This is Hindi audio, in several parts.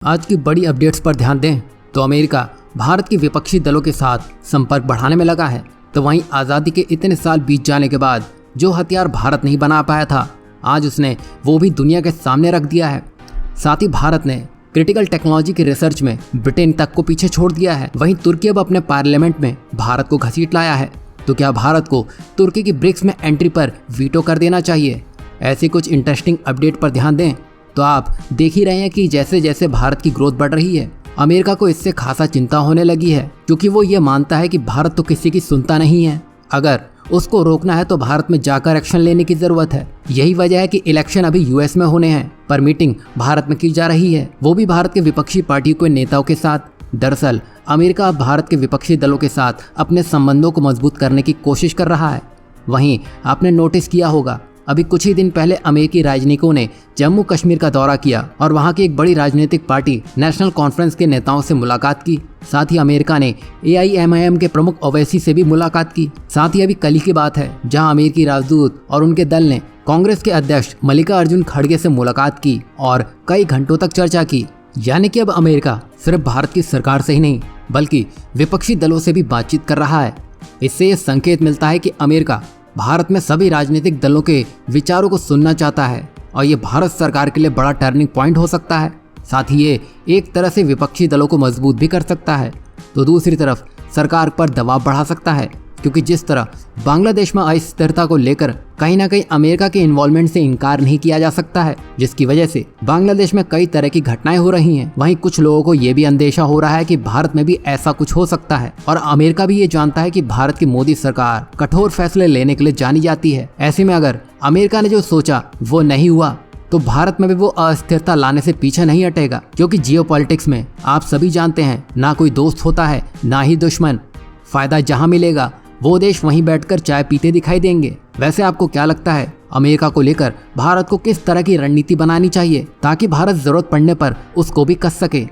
आज की बड़ी अपडेट्स पर ध्यान दें तो अमेरिका भारत के विपक्षी दलों के साथ संपर्क बढ़ाने में लगा है। तो वहीं आज़ादी के इतने साल बीत जाने के बाद जो हथियार भारत नहीं बना पाया था, आज उसने वो भी दुनिया के सामने रख दिया है। साथ ही भारत ने क्रिटिकल टेक्नोलॉजी की रिसर्च में ब्रिटेन तक को पीछे छोड़ दिया है। वहीं तुर्की अब अपने पार्लियामेंट में भारत को घसीट लाया है। तो क्या भारत को तुर्की की ब्रिक्स में एंट्री पर वीटो कर देना चाहिए? ऐसे कुछ इंटरेस्टिंग अपडेट पर ध्यान दें तो आप देख ही रहे हैं कि जैसे जैसे भारत की ग्रोथ बढ़ रही है, अमेरिका को इससे खासा चिंता होने लगी है, क्योंकि वो ये मानता है कि भारत तो किसी की सुनता नहीं है। अगर उसको रोकना है तो भारत में जाकर एक्शन लेने की जरूरत है। यही वजह है कि इलेक्शन अभी यूएस में होने हैं, पर मीटिंग भारत में की जा रही है, वो भी भारत के विपक्षी पार्टियों के नेताओं के साथ। दरअसल अमेरिका अब भारत के विपक्षी दलों के साथ अपने संबंधों को मजबूत करने की कोशिश कर रहा है। वहीं आपने नोटिस किया होगा, अभी कुछ ही दिन पहले अमेरिकी राजनयिकों ने जम्मू कश्मीर का दौरा किया और वहां की एक बड़ी राजनीतिक पार्टी नेशनल कॉन्फ्रेंस के नेताओं से मुलाकात की। साथ ही अमेरिका ने AIMIM के प्रमुख ओवैसी से भी मुलाकात की। साथ ही अभी कल ही की बात है जहां अमेरिकी राजदूत और उनके दल ने कांग्रेस के अध्यक्ष मल्लिकार्जुन खड़गे से मुलाकात की और कई घंटों तक चर्चा की। यानी कि अब अमेरिका सिर्फ भारत की सरकार से ही नहीं बल्कि विपक्षी दलों से भी बातचीत कर रहा है। इससे यह संकेत मिलता है कि अमेरिका भारत में सभी राजनीतिक दलों के विचारों को सुनना चाहता है और ये भारत सरकार के लिए बड़ा टर्निंग पॉइंट हो सकता है। साथ ही ये एक तरह से विपक्षी दलों को मजबूत भी कर सकता है, तो दूसरी तरफ सरकार पर दबाव बढ़ा सकता है, क्योंकि जिस तरह बांग्लादेश में अस्थिरता को लेकर कहीं ना कहीं अमेरिका के इन्वॉल्वमेंट से इनकार नहीं किया जा सकता है, जिसकी वजह से बांग्लादेश में कई तरह की घटनाएं हो रही हैं। वहीं कुछ लोगों को ये भी अंदेशा हो रहा है कि भारत में भी ऐसा कुछ हो सकता है और अमेरिका भी ये जानता है कि भारत की मोदी सरकार कठोर फैसले लेने के लिए जानी जाती है। ऐसे में अगर अमेरिका ने जो सोचा वो नहीं हुआ तो भारत में भी वो अस्थिरता लाने से पीछे नहीं हटेगा, क्योंकि जियोपॉलिटिक्स में आप सभी जानते हैं ना कोई दोस्त होता है ना ही दुश्मन। फायदा जहां मिलेगा वो देश वहीं बैठकर चाय पीते दिखाई देंगे। वैसे आपको क्या लगता है, अमेरिका को लेकर भारत को किस तरह की रणनीति बनानी चाहिए ताकि भारत जरूरत पड़ने पर उसको भी कस सके?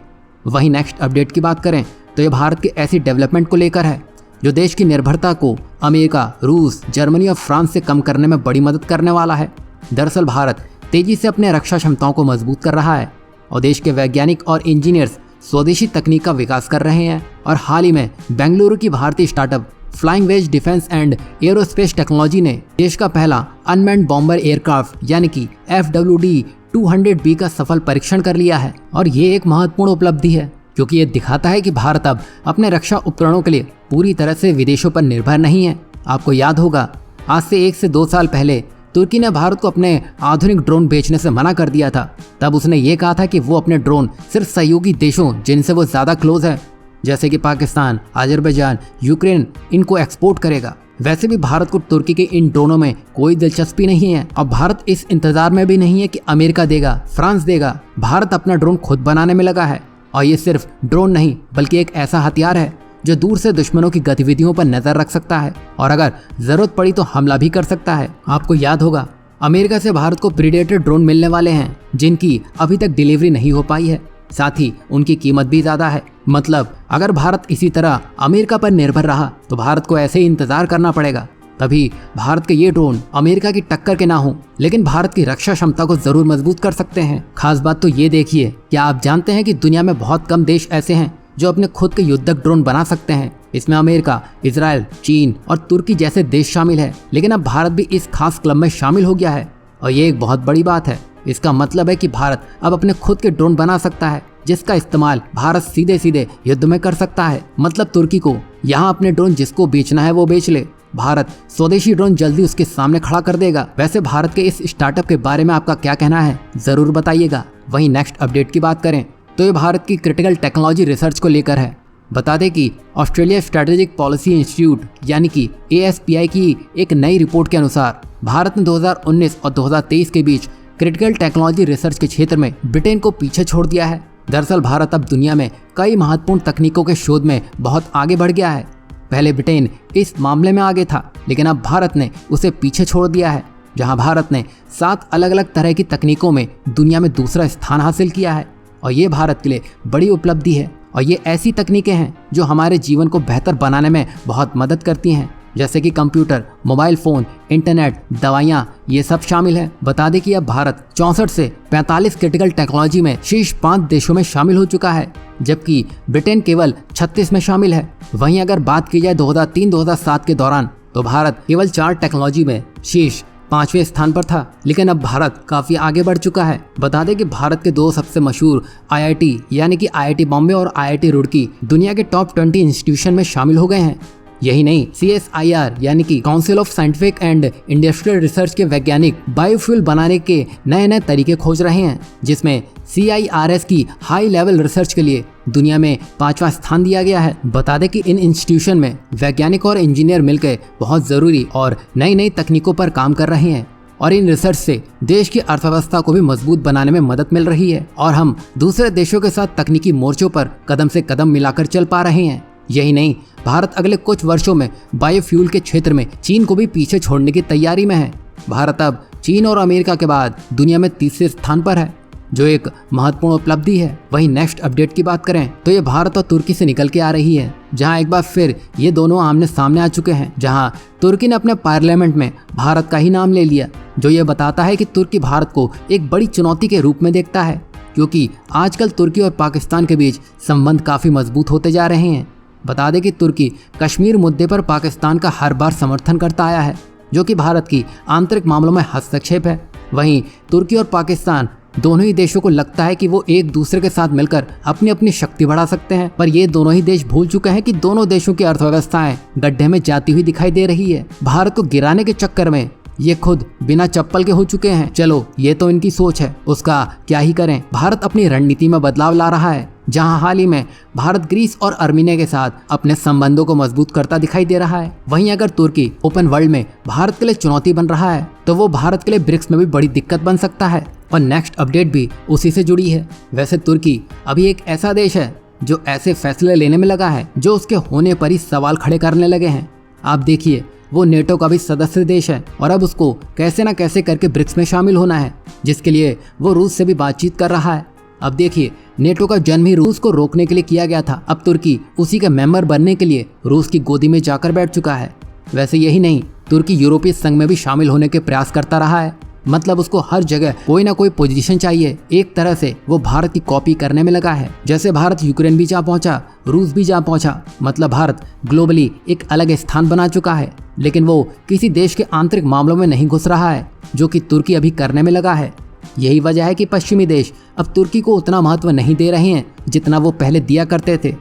वहीं नेक्स्ट अपडेट की बात करें तो ये भारत के ऐसी डेवलपमेंट को लेकर है जो देश की निर्भरता को अमेरिका, रूस, जर्मनी और फ्रांस से कम करने में बड़ी मदद करने वाला है। दरअसल भारत तेजी से अपने रक्षा क्षमताओं को मजबूत कर रहा है और देश के वैज्ञानिक और इंजीनियर्स स्वदेशी तकनीक का विकास कर रहे हैं। और हाल ही में बेंगलुरु की भारतीय startup flying wedge defence and aerospace technology ने देश का पहला अनमैन्ड बॉम्बर एयरक्राफ्ट यानी कि FWD-200B का सफल परीक्षण कर लिया है। और ये एक महत्वपूर्ण उपलब्धि है, क्योंकि ये दिखाता है कि भारत अब अपने रक्षा उपकरणों के लिए पूरी तरह से विदेशों पर निर्भर नहीं है। आपको याद होगा, आज से 1 से 2 साल पहले तुर्की ने भारत को अपने आधुनिक ड्रोन बेचने से मना कर दिया था। तब उसने ये कहा था कि वो अपने ड्रोन सिर्फ सहयोगी देशों जिनसे वो ज्यादा क्लोज है, जैसे कि पाकिस्तान, अजरबैजान, यूक्रेन, इनको एक्सपोर्ट करेगा। वैसे भी भारत को तुर्की के इन ड्रोनों में कोई दिलचस्पी नहीं है और भारत इस इंतजार में भी नहीं है कि अमेरिका देगा, फ्रांस देगा। भारत अपना ड्रोन खुद बनाने में लगा है और ये सिर्फ ड्रोन नहीं बल्कि एक ऐसा हथियार है जो दूर से दुश्मनों की गतिविधियों पर नजर रख सकता है और अगर जरूरत पड़ी तो हमला भी कर सकता है। आपको याद होगा, अमेरिका से भारत को प्रीडेटर ड्रोन मिलने वाले हैं जिनकी अभी तक डिलीवरी नहीं हो पाई है। साथ ही उनकी कीमत भी ज्यादा है। मतलब अगर भारत इसी तरह अमेरिका पर निर्भर रहा तो भारत को ऐसे ही इंतजार करना पड़ेगा। तभी भारत के ये ड्रोन अमेरिका की टक्कर के ना हो, लेकिन भारत की रक्षा क्षमता को जरूर मजबूत कर सकते हैं। खास बात तो ये देखिए, क्या आप जानते हैं कि दुनिया में बहुत कम देश ऐसे हैं जो अपने खुद के युद्धक ड्रोन बना सकते हैं? इसमें अमेरिका, इजराइल, चीन और तुर्की जैसे देश शामिल है। लेकिन अब भारत भी इस खास क्लब में शामिल हो गया है और ये एक बहुत बड़ी बात है। इसका मतलब है कि भारत अब अपने खुद के ड्रोन बना सकता है, जिसका इस्तेमाल भारत सीधे सीधे युद्ध में कर सकता है। मतलब तुर्की को यहाँ अपने ड्रोन जिसको बेचना है वो बेच ले, भारत स्वदेशी ड्रोन जल्दी उसके सामने खड़ा कर देगा। वैसे भारत के इस स्टार्टअप के बारे में आपका क्या कहना है, जरूर बताइएगा। वहीं नेक्स्ट अपडेट की बात करें तो ये भारत की क्रिटिकल टेक्नोलॉजी रिसर्च को लेकर है। बता दें कि ऑस्ट्रेलिया स्ट्रेटेजिक पॉलिसी इंस्टीट्यूट यानी कि ASPI की एक नई रिपोर्ट के अनुसार भारत ने 2019 और 2023 के बीच क्रिटिकल टेक्नोलॉजी रिसर्च के क्षेत्र में ब्रिटेन को पीछे छोड़ दिया है। दरअसल भारत अब दुनिया में कई महत्वपूर्ण तकनीकों के शोध में बहुत आगे बढ़ गया है। पहले ब्रिटेन इस मामले में आगे था, लेकिन अब भारत ने उसे पीछे छोड़ दिया है, जहां भारत ने 7 अलग अलग तरह की तकनीकों में दुनिया में दूसरा स्थान हासिल किया है। और ये भारत के लिए बड़ी उपलब्धि है और ये ऐसी तकनीकें हैं जो हमारे जीवन को बेहतर बनाने में बहुत मदद करती हैं। जैसे कि कंप्यूटर, मोबाइल फोन, इंटरनेट, दवाइयाँ, ये सब शामिल है। बता दें कि अब भारत 64 से 45 क्रिटिकल टेक्नोलॉजी में शीर्ष 5 देशों में शामिल हो चुका है, जबकि ब्रिटेन केवल 36 में शामिल है। वहीं अगर बात की जाए 2003-2007 के दौरान तो भारत केवल 4 टेक्नोलॉजी में शीर्ष 5वें स्थान पर था, लेकिन अब भारत काफी आगे बढ़ चुका है। बता दें कि भारत के 2 सबसे मशहूर IIT यानी कि IIT बॉम्बे और IIT रुड़की दुनिया के टॉप 20 इंस्टीट्यूशन में शामिल हो गए हैं। यही नहीं, CSIR यानी कि council of scientific and industrial research के वैज्ञानिक बायोफ्यूल बनाने के नए नए तरीके खोज रहे हैं, जिसमें CIRS की हाई लेवल रिसर्च के लिए दुनिया में 5वां स्थान दिया गया है। बता दें कि इन इंस्टीट्यूशन में वैज्ञानिक और इंजीनियर मिलकर बहुत ज़रूरी और नई नई तकनीकों पर काम कर रहे हैं और इन रिसर्च से देश की अर्थव्यवस्था को भी मजबूत बनाने में मदद मिल रही है और हम दूसरे देशों के साथ तकनीकी मोर्चों पर कदम से कदम मिलाकर चल पा रहे हैं। यही नहीं, भारत अगले कुछ वर्षों में बायोफ्यूल के क्षेत्र में चीन को भी पीछे छोड़ने की तैयारी में है। भारत अब चीन और अमेरिका के बाद दुनिया में तीसरे स्थान पर है, जो एक महत्वपूर्ण उपलब्धि है। वहीं नेक्स्ट अपडेट की बात करें तो ये भारत और तुर्की से निकल के आ रही है, जहां एक बार फिर ये दोनों आमने सामने आ चुके हैं, जहां तुर्की ने अपने पार्लियामेंट में भारत का ही नाम ले लिया, जो ये बताता है कि तुर्की भारत को एक बड़ी चुनौती के रूप में देखता है, क्योंकि आजकल तुर्की और पाकिस्तान के बीच संबंध काफ़ी मजबूत होते जा रहे हैं। बता दें कि तुर्की कश्मीर मुद्दे पर पाकिस्तान का हर बार समर्थन करता आया है, जो कि भारत की आंतरिक मामलों में हस्तक्षेप है। वहीं तुर्की और पाकिस्तान दोनों ही देशों को लगता है कि वो एक दूसरे के साथ मिलकर अपनी अपनी शक्ति बढ़ा सकते हैं, पर ये दोनों ही देश भूल चुके हैं कि दोनों देशों की अर्थव्यवस्थाएं गड्ढे में जाती हुई दिखाई दे रही है। भारत को गिराने के चक्कर में ये खुद बिना चप्पल के हो चुके हैं। चलो, ये तो इनकी सोच है, उसका क्या ही करें। भारत अपनी रणनीति में बदलाव ला रहा है, जहां हाल ही में भारत ग्रीस और अर्मीनिया के साथ अपने संबंधों को मजबूत करता दिखाई दे रहा है। वहीं अगर तुर्की ओपन वर्ल्ड में भारत के लिए चुनौती बन रहा है, तो वो भारत के लिए ब्रिक्स में भी बड़ी दिक्कत बन सकता है। और नेक्स्ट अपडेट भी उसी से जुड़ी है। वैसे तुर्की अभी एक ऐसा देश है जो ऐसे फैसले लेने में लगा है जो उसके होने पर ही सवाल खड़े करने लगे हैं। आप देखिए, वो नेटो का भी सदस्य देश है और अब उसको कैसे ना कैसे करके ब्रिक्स में शामिल होना है, जिसके लिए वो रूस से भी बातचीत कर रहा है। अब देखिए, नेटो का जन्म ही रूस को रोकने के लिए किया गया था। अब तुर्की उसी के मेंबर बनने के लिए रूस की गोदी में जाकर बैठ चुका है। वैसे यही नहीं, तुर्की यूरोपीय संघ में भी शामिल होने के प्रयास करता रहा है। मतलब उसको हर जगह कोई ना कोई पोजीशन चाहिए। एक तरह से वो भारत की कॉपी करने में लगा है। जैसे भारत यूक्रेन भी जा पहुंचा, रूस भी जा पहुंचा। मतलब भारत ग्लोबली एक अलग स्थान बना चुका है, लेकिन वो किसी देश के आंतरिक मामलों में नहीं घुस रहा है, जो कि तुर्की अभी करने में लगा है। यही वजह है कि पश्चिमी देश अब तुर्की को उतना महत्व नहीं दे रहे हैं जितना वो पहले दिया करते थे।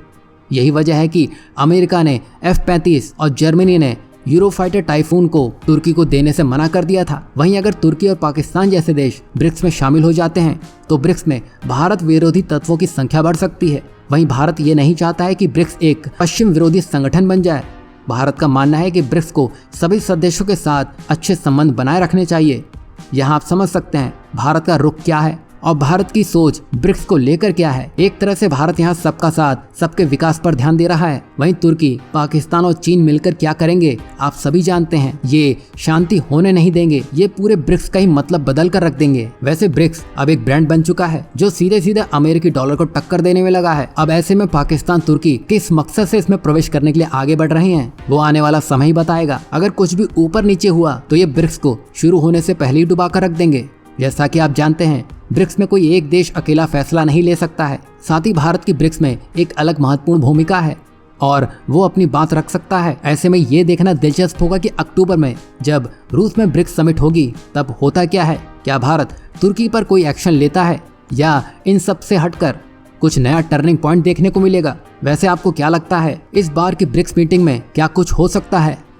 यही वजह है कि अमेरिका ने F-35 और जर्मनी ने यूरोफाइटर टाइफून को तुर्की को देने से मना कर दिया था। वहीं अगर तुर्की और पाकिस्तान जैसे देश ब्रिक्स में शामिल हो जाते हैं तो ब्रिक्स में भारत विरोधी तत्वों की संख्या बढ़ सकती है। वहीं भारत ये नहीं चाहता है कि ब्रिक्स एक पश्चिम विरोधी संगठन बन जाए। भारत का मानना है कि ब्रिक्स को सभी सदस्यों के साथ अच्छे संबंध बनाए रखने चाहिए। यहाँ आप समझ सकते हैं भारत का रुख क्या है और भारत की सोच ब्रिक्स को लेकर क्या है। एक तरह से भारत यहाँ सबका साथ, सबके विकास पर ध्यान दे रहा है। वहीं तुर्की, पाकिस्तान और चीन मिलकर क्या करेंगे आप सभी जानते हैं। ये शांति होने नहीं देंगे, ये पूरे ब्रिक्स का ही मतलब बदल कर रख देंगे। वैसे ब्रिक्स अब एक ब्रांड बन चुका है जो सीधे सीधे अमेरिकी डॉलर को टक्कर देने में लगा है। अब ऐसे में पाकिस्तान, तुर्की किस मकसद से इसमें प्रवेश करने के लिए आगे बढ़ रहे हैं, वो आने वाला समय ही बताएगा। अगर कुछ भी ऊपर नीचे हुआ तो ये ब्रिक्स को शुरू होने से पहले ही डुबा कर रख देंगे। जैसा कि आप जानते हैं, ब्रिक्स में कोई एक देश अकेला फैसला नहीं ले सकता है। साथ ही भारत की ब्रिक्स में एक अलग महत्वपूर्ण भूमिका है और वो अपनी बात रख सकता है। ऐसे में ये देखना दिलचस्प होगा कि अक्टूबर में जब रूस में ब्रिक्स समिट होगी तब होता क्या है। क्या भारत तुर्की पर कोई एक्शन लेता है या इन सब से हटकर कुछ नया टर्निंग पॉइंट देखने को मिलेगा। वैसे आपको क्या लगता है, इस बार की ब्रिक्स मीटिंग में क्या कुछ हो सकता है?